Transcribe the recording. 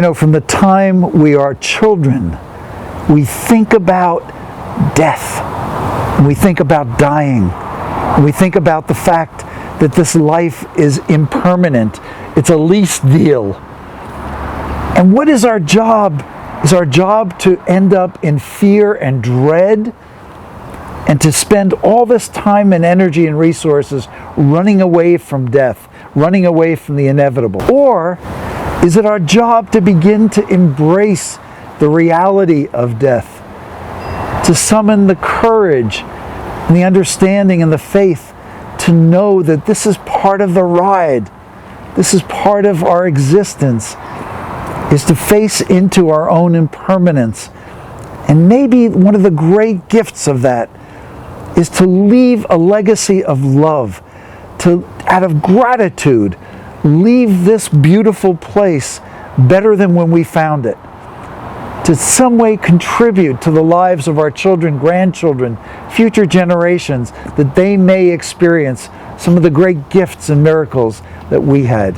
From the time we are children, we think about death, and we think about dying, and we think about the fact that this life is impermanent. It's a lease deal. And what is our job? Is our job to end up in fear and dread, and to spend all this time and energy and resources running away from death, running away from the inevitable? Or is it our job to begin to embrace the reality of death, to summon the courage and the understanding and the faith to know that this is part of the ride, this is part of our existence, is to face into our own impermanence? And maybe one of the great gifts of that is to leave a legacy of love, to, out of gratitude, leave this beautiful place better than when we found it, to some way contribute to the lives of our children, grandchildren, future generations, that they may experience some of the great gifts and miracles that we had.